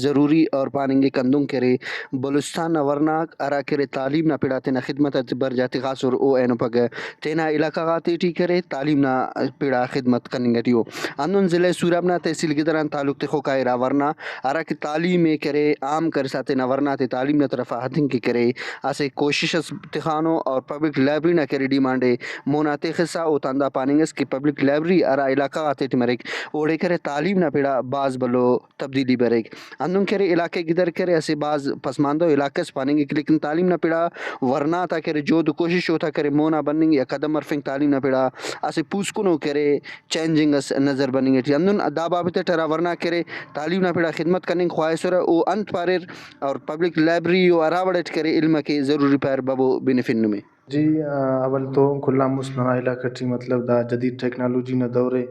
ضروری اور پاننگے کندن کرے بلوچستان نا ورناک ہرا کرے تعلیم نا پڑا تینا خدمت اٹ برجاتے خاصر او اینو پھگہ تینا علاقہ غاتے ٹی کرے تعلیم نا پڑا خدمت کننگ ٹیو ہندن ضلع سوراب نا تحصیل گدران تعلق تخوکا اِرا ورنا ہرا کہ تعلیم ئے کرے عام کرسا تینا ورنا تے تعلیم نا طرفا ہتنگ کہ کرے اسہ کوشش اس تخانو اور پبلک لائبریری نا کرے ڈیمانڈے مونا تخسا او تاندا پاننگس کہ پبلک لائبریری ہرا علاقہ غاتے ٹی مریک اوڑے کرے تعلیم نا پڑا بھاز بھلو تبدیلی بریک ہندن کرے علاقہ گدر کرے اسہ بھاز پسماندہ علاقس پاننگ لیکن تعلیم نا پڑا ورنا تا کرے جود و کوشش اوتا کرے مونا بننگ یا قدم ہرفنگ تعلیم نا پڑا اسہ پوسکنو کرے چینجنگ اس نظر بننگ ٹی ہندن دا بابت ہرا ورنا کرے تعلیم نا پڑا خدمت کننگ خواہسرہ او انت پاریر اور پبلک لائبریری او ہراوڑٹ کرے علم کہ ضروری پار ببو بنفن نمے۔ جی اول تو کل آن مُست ننا علاقہ ٹی مطلب دا جدید ٹیکنالوجی نا دورے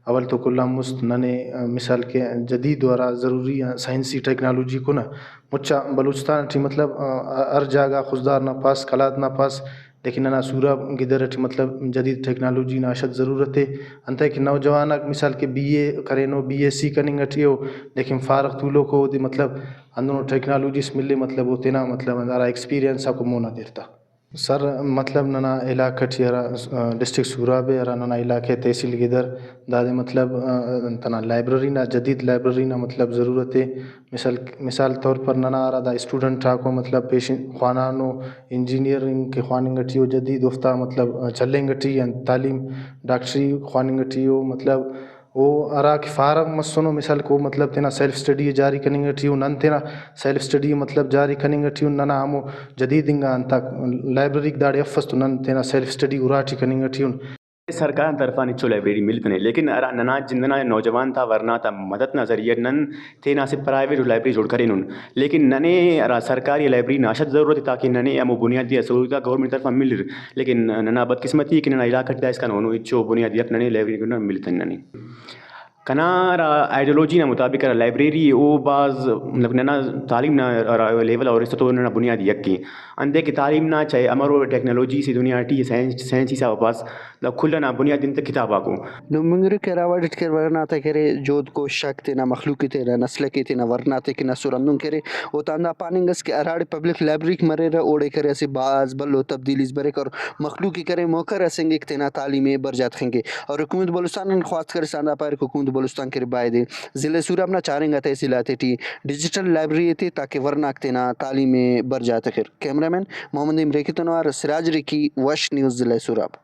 اول تو کل آن مُست ننے مثال کہ جدید و ہرا ضروری سائنسی ٹیکنالوجی کو نا مچا بلوچستان ٹی مطلب ہر جاگہ خضدار نا پاس قلات نا پاس لیکن ننا سوراب گدر ٹی مطلب جدید ٹیکنالوجی نا اشد ضرورت ہے انتئے کہ نوجواناک مثال کہ بی اے کرینو بی ایس سی کننگ ٹیو لیکن فارغ تولوکو اودے مطلب ہندنو ٹیکنالوجیس ملے مطلب او تینا مطلب ہرا ایکسپیرینساکو مونا دیرتا سر مطلب ننا علاقہ ٹی ہرا ڈسٹرکٹ سوراب ہرا ننا علاقہ تحصیل گدر دادے مطلب تنا لائبریری نا جدید لائبریری نا مطلب ضرورت ہے مثال طور پر ننا ہرا دا اسٹوڈنٹاکو مطلب پیشن خوانانو انجینئرنگ کہ خواننگ ٹیو جدید اوفتا مطلب چلینگ ٹی تعلیم ڈاکٹری خواننگ ٹیو مطلب او ہراکہ فارغ مسنو مثال کہ او مطلب تینا سیلف اسٹڈی جاری کننگ ٹیو نن تینا سیلف اسٹڈی مطلب جاری کننگ ٹیو ننا ہمو جدید انگا انتا لائبریریک داڑے افس تو نن تینا سیلف اسٹڈی اُراٹی کننگ ٹیون سرکار طرفا نچو لائبریری ملتنے لیکن ہرا ننا جندنا نوجوان تا ورنا تا مدد نا ذریعہ نن تینا اسہ پرائیویٹ لائبریری جوڑ کرینن لیکن ننے ہرا سرکاری لائبریری نا اشد ضرورت ہے تاکہ ننے ہمو بنیادی سہولتا گورنمنٹ طرفا ملر لیکن ننا بدقسمتی کہ ننا علاقہ ٹی دائس کنو ہچو بنیادی حق ننے لائبریری نا ملتن ننے کنا ہرا آئیڈیالوجی نا مطابق ہرا لائبریری او بھاز مطلب ننا تعلیم نا ہرا لیول اور تو ننا بنیادی حق انتے کہ تعلیم نا چاہے امرو ٹیکنالوجی سے دنیا ٹی سائنس حساب پاس کھل نا بنیادی انت کتاباکو نمنگرے کہ ہراوڑٹ کہ ورنا تا کرے جود کو شک تینا مخلوق تینا نسل کہ تینا ورنا تے کہ نسر ہندن کرے او تاندا پاننگس کہ ہراڑے پبلک لائبریریک مریرہ اوڑے کرے اسہ بھاز بھلو تبدیلیس بریک اور مخلوق کرے موقع رسنگک تینا تعلیمے برجا تخنگے اور حکومت بلوچستان خواست کرے ساندا پارے حکومت بلوچستان کرے بائدے ضلع سوراب نا چارنگا تحصیلاتے ٹی ڈیجیٹل لائبریری تے تاکہ ورناک تینا تعلیمے برجا تخر۔ کیمرہ مین محمد امریکی تنوار سراج ریکی وش نیوز ضلع سوراب۔